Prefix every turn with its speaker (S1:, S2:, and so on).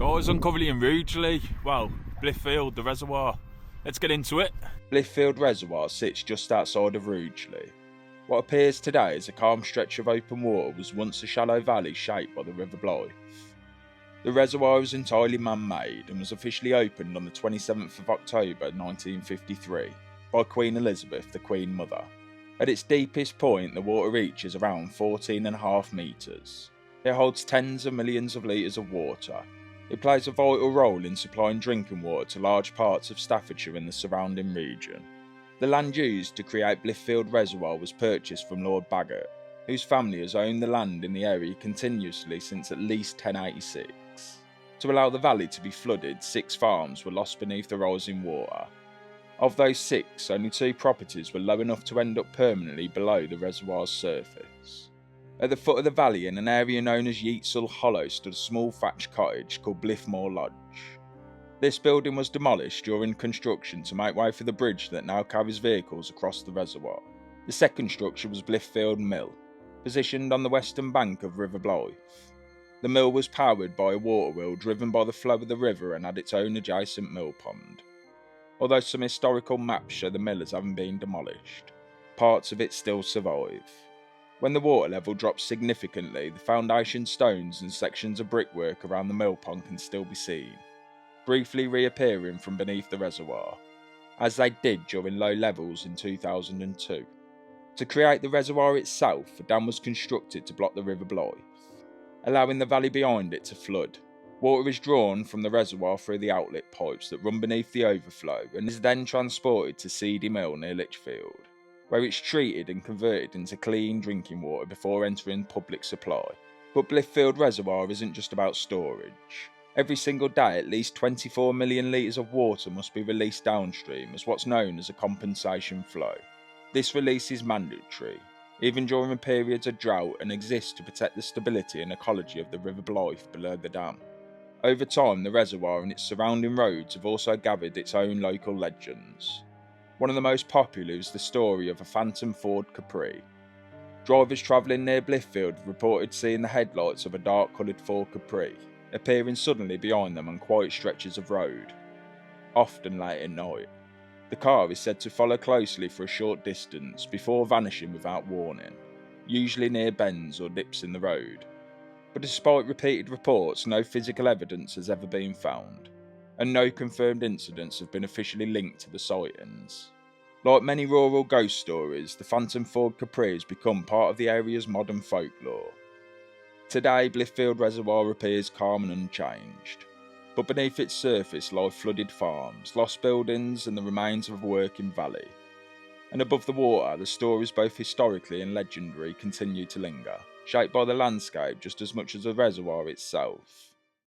S1: Guys, I'm currently in Rugeley, Blithfield, the reservoir. Let's get into it.
S2: Blithfield Reservoir sits just outside of Rugeley. What appears today as a calm stretch of open water was once a shallow valley shaped by the River Blythe. The reservoir is entirely man-made and was officially opened on the 27th of October 1953 by Queen Elizabeth, the Queen Mother. At its deepest point, the water reaches around 14.5 metres. It holds tens of millions of litres of water. It plays a vital role in supplying drinking water to large parts of Staffordshire and the surrounding region. The land used to create Blithfield Reservoir was purchased from Lord Bagot, whose family has owned the land in the area continuously since at least 1086. To allow the valley to be flooded, 6 farms were lost beneath the rising water. Of those 6, only 2 properties were low enough to end up permanently below the reservoir's surface. At the foot of the valley, in an area known as Yeatsall Hollow, stood a small thatched cottage called Blithmore Lodge. This building was demolished during construction to make way for the bridge that now carries vehicles across the reservoir. The second structure was Blithfield Mill, positioned on the western bank of River Blythe. The mill was powered by a water wheel driven by the flow of the river and had its own adjacent mill pond. Although some historical maps show the mill as having been demolished, parts of it still survive. When the water level drops significantly, the foundation stones and sections of brickwork around the mill pond can still be seen, briefly reappearing from beneath the reservoir, as they did during low levels in 2002. To create the reservoir itself, a dam was constructed to block the River Blythe, allowing the valley behind it to flood. Water is drawn from the reservoir through the outlet pipes that run beneath the overflow and is then transported to Seedy Mill near Lichfield, where it's treated and converted into clean drinking water before entering public supply. But Blithfield Reservoir isn't just about storage. Every single day, at least 24 million litres of water must be released downstream as what's known as a compensation flow. This release is mandatory, even during periods of drought, and exists to protect the stability and ecology of the River Blythe below the dam. Over time, the reservoir and its surrounding roads have also gathered its own local legends. One of the most popular is the story of a phantom Ford Capri. Drivers travelling near Blithfield reported seeing the headlights of a dark-coloured Ford Capri appearing suddenly behind them on quiet stretches of road, often late at night. The car is said to follow closely for a short distance before vanishing without warning, usually near bends or dips in the road. But despite repeated reports, no physical evidence has ever been found, and no confirmed incidents have been officially linked to the sightings. Like many rural ghost stories, the phantom Ford Capri has become part of the area's modern folklore. Today, Blithfield Reservoir appears calm and unchanged, but beneath its surface lie flooded farms, lost buildings and the remains of a working valley. And above the water, the stories both historically and legendary continue to linger, shaped by the landscape just as much as the reservoir itself.